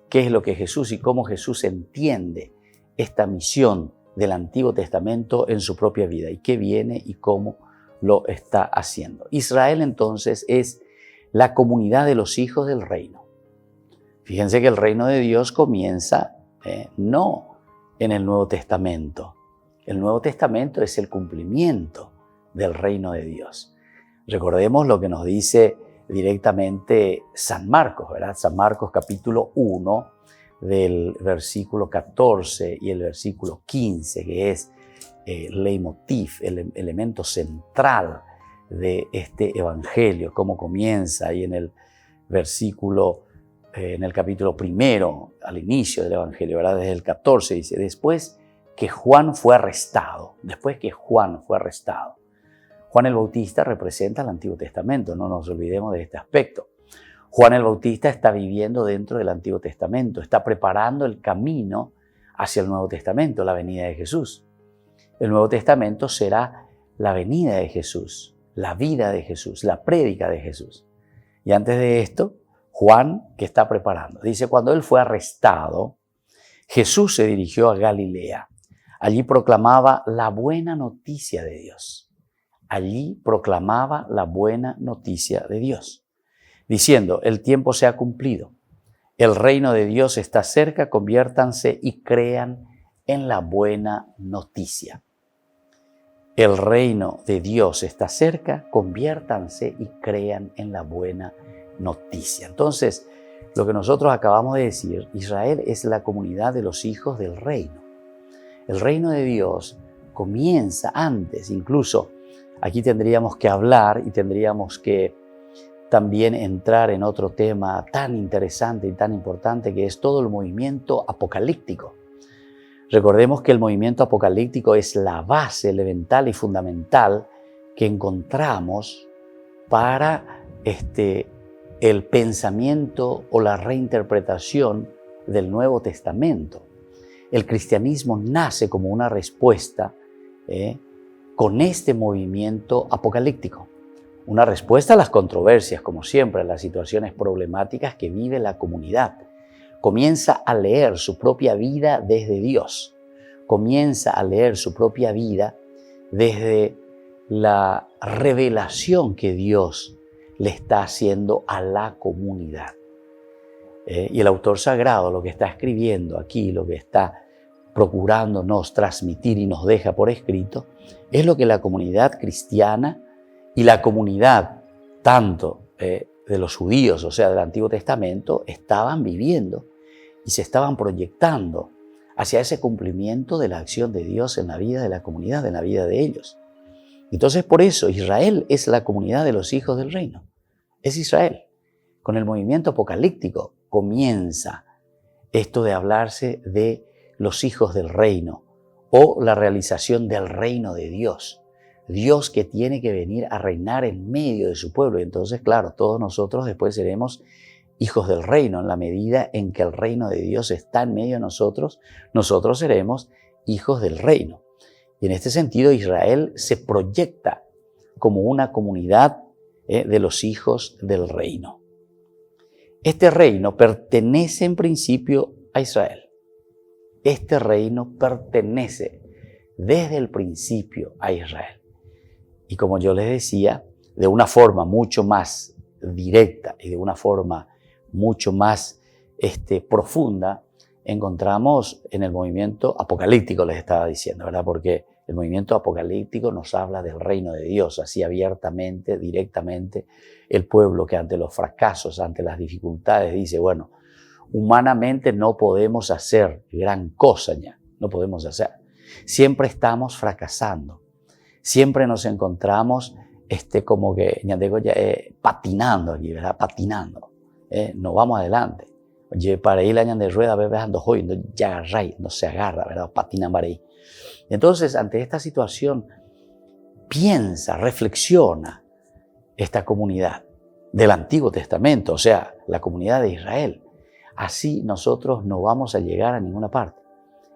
¿Qué es lo que Jesús y cómo Jesús entiende esta misión del Antiguo Testamento en su propia vida? ¿Y qué viene y cómo lo está haciendo? Israel entonces es la comunidad de los hijos del reino. Fíjense que el reino de Dios comienza no en el Nuevo Testamento. El Nuevo Testamento es el cumplimiento del reino de Dios. Recordemos lo que nos dice directamente San Marcos, ¿verdad? San Marcos capítulo 1 del versículo 14 y el versículo 15, que es leitmotiv, el elemento central de este evangelio, cómo comienza ahí en el versículo, en el capítulo primero, al inicio del evangelio, ¿verdad? Desde el 14 dice, después que Juan fue arrestado. Juan el Bautista representa el Antiguo Testamento, no nos olvidemos de este aspecto. Juan el Bautista está viviendo dentro del Antiguo Testamento, está preparando el camino hacia el Nuevo Testamento, la venida de Jesús. El Nuevo Testamento será la venida de Jesús, la vida de Jesús, la prédica de Jesús. Y antes de esto, Juan, ¿qué está preparando? Dice, cuando él fue arrestado, Jesús se dirigió a Galilea. Allí proclamaba la buena noticia de Dios. Allí proclamaba la buena noticia de Dios, diciendo, el tiempo se ha cumplido, el reino de Dios está cerca, conviértanse y crean en la buena noticia. El reino de Dios está cerca, conviértanse y crean en la buena noticia. Entonces, lo que nosotros acabamos de decir, Israel es la comunidad de los hijos del reino. El reino de Dios comienza antes, incluso aquí tendríamos que hablar y tendríamos que también entrar en otro tema tan interesante y tan importante que es todo el movimiento apocalíptico. Recordemos que el movimiento apocalíptico es la base elemental y fundamental que encontramos para el pensamiento o la reinterpretación del Nuevo Testamento. El cristianismo nace como una respuesta con este movimiento apocalíptico. Una respuesta a las controversias, como siempre, a las situaciones problemáticas que vive la comunidad. Comienza a leer su propia vida desde Dios. Comienza a leer su propia vida desde la revelación que Dios le está haciendo a la comunidad. Y el autor sagrado lo que está escribiendo aquí, lo que está procurándonos transmitir y nos deja por escrito, es lo que la comunidad cristiana y la comunidad tanto de los judíos, o sea, del Antiguo Testamento, estaban viviendo y se estaban proyectando hacia ese cumplimiento de la acción de Dios en la vida de la comunidad, en la vida de ellos. Entonces, por eso, Israel es la comunidad de los hijos del reino. Es Israel. Con el movimiento apocalíptico comienza esto de hablarse de los hijos del reino o la realización del reino de Dios. Dios que tiene que venir a reinar en medio de su pueblo. Y entonces, claro, todos nosotros después seremos hijos del reino. En la medida en que el reino de Dios está en medio de nosotros, nosotros seremos hijos del reino. Y en este sentido, Israel se proyecta como una comunidad de los hijos del reino. Este reino pertenece en principio a Israel. Este reino pertenece desde el principio a Israel. Y como yo les decía, de una forma mucho más directa y de una forma mucho más profunda, encontramos en el movimiento apocalíptico, les estaba diciendo, ¿verdad? Porque el movimiento apocalíptico nos habla del reino de Dios, así abiertamente, directamente. El pueblo que ante los fracasos, ante las dificultades, dice, bueno, humanamente no podemos hacer gran cosa ya, no podemos hacer. Siempre estamos fracasando, siempre nos encontramos como que, patinando aquí, ¿verdad? Patinando, no vamos adelante. para ir añan de rueda, bebés ando hoy, no ya agarra, no se agarra, ¿verdad? Patinan para ahí. Entonces, ante esta situación, piensa, reflexiona esta comunidad del Antiguo Testamento, o sea, la comunidad de Israel. Así nosotros no vamos a llegar a ninguna parte.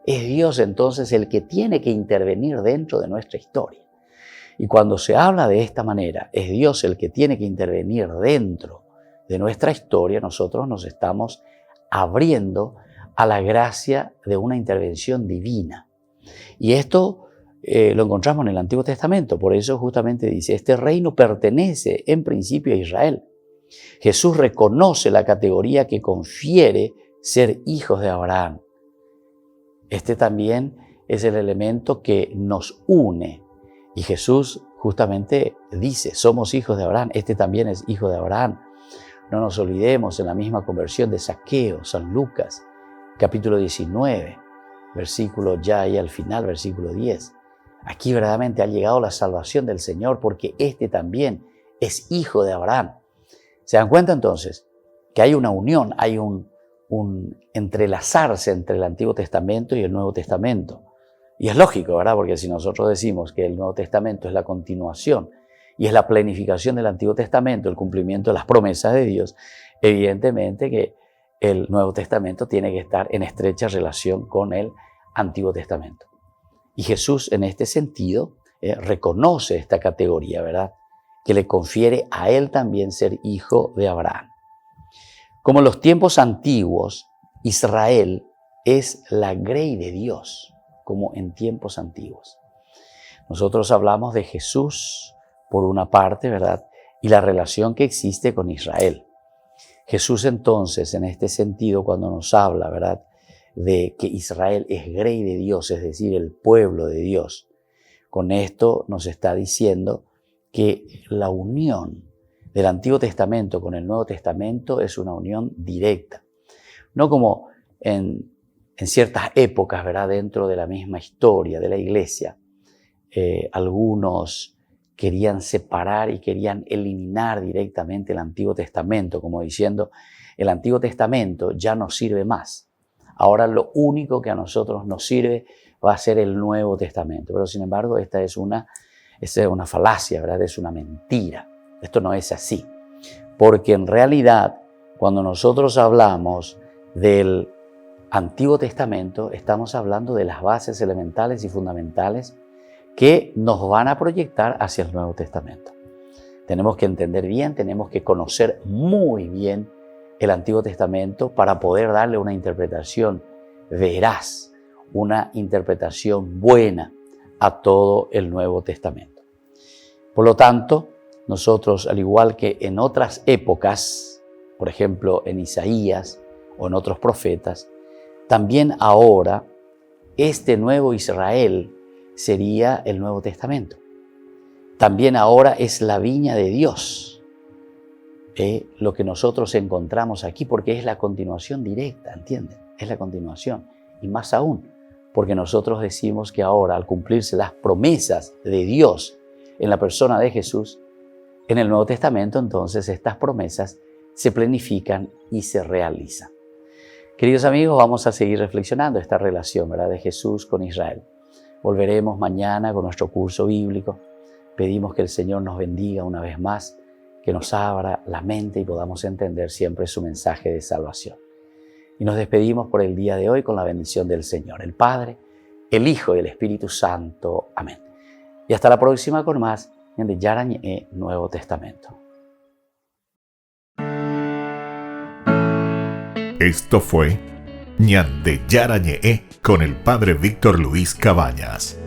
Es Dios entonces el que tiene que intervenir dentro de nuestra historia. Y cuando se habla de esta manera, es Dios el que tiene que intervenir dentro de nuestra historia, nosotros nos estamos abriendo a la gracia de una intervención divina. Y esto lo encontramos en el Antiguo Testamento, por eso justamente dice, este reino pertenece en principio a Israel. Jesús reconoce la categoría que confiere ser hijos de Abraham. Este también es el elemento que nos une. Y Jesús justamente dice, somos hijos de Abraham, este también es hijo de Abraham. No nos olvidemos en la misma conversión de Zaqueo, San Lucas, capítulo 19, versículo ya ahí al final, versículo 10. Aquí verdaderamente ha llegado la salvación del Señor porque este también es hijo de Abraham. ¿Se dan cuenta entonces que hay una unión, hay un entrelazarse entre el Antiguo Testamento y el Nuevo Testamento? Y es lógico, ¿verdad? Porque si nosotros decimos que el Nuevo Testamento es la continuación y es la planificación del Antiguo Testamento, el cumplimiento de las promesas de Dios, evidentemente que el Nuevo Testamento tiene que estar en estrecha relación con el Antiguo Testamento. Y Jesús en este sentido reconoce esta categoría, ¿verdad? Que le confiere a él también ser hijo de Abraham. Como en los tiempos antiguos, Israel es la grey de Dios, como en tiempos antiguos. Nosotros hablamos de Jesús por una parte, ¿verdad? Y la relación que existe con Israel. Jesús entonces, en este sentido, cuando nos habla, ¿verdad?, de que Israel es grey de Dios, es decir, el pueblo de Dios, con esto nos está diciendo que la unión del Antiguo Testamento con el Nuevo Testamento es una unión directa. No como en ciertas épocas, ¿verdad?, dentro de la misma historia de la iglesia, algunos querían separar y querían eliminar directamente el Antiguo Testamento, como diciendo, el Antiguo Testamento ya no sirve más. Ahora lo único que a nosotros nos sirve va a ser el Nuevo Testamento. Pero sin embargo, esta es una falacia, ¿verdad? Es una mentira. Esto no es así. Porque en realidad, cuando nosotros hablamos del Antiguo Testamento, estamos hablando de las bases elementales y fundamentales que nos van a proyectar hacia el Nuevo Testamento. Tenemos que entender bien, tenemos que conocer muy bien el Antiguo Testamento para poder darle una interpretación veraz, una interpretación buena a todo el Nuevo Testamento. Por lo tanto, nosotros, al igual que en otras épocas, por ejemplo en Isaías o en otros profetas, también ahora este nuevo Israel sería el Nuevo Testamento. También ahora es la viña de Dios, lo que nosotros encontramos aquí, porque es la continuación directa, ¿entienden? Es la continuación. Y más aún, porque nosotros decimos que ahora, al cumplirse las promesas de Dios en la persona de Jesús, en el Nuevo Testamento, entonces estas promesas se planifican y se realizan. Queridos amigos, vamos a seguir reflexionando esta relación, ¿verdad?, de Jesús con Israel. Volveremos mañana con nuestro curso bíblico. Pedimos que el Señor nos bendiga una vez más, que nos abra la mente y podamos entender siempre su mensaje de salvación. Y nos despedimos por el día de hoy con la bendición del Señor, el Padre, el Hijo y el Espíritu Santo. Amén. Y hasta la próxima con más de Yarañe Nuevo Testamento. Esto fue Ñande Yarañe con el Padre Víctor Luis Cabañas.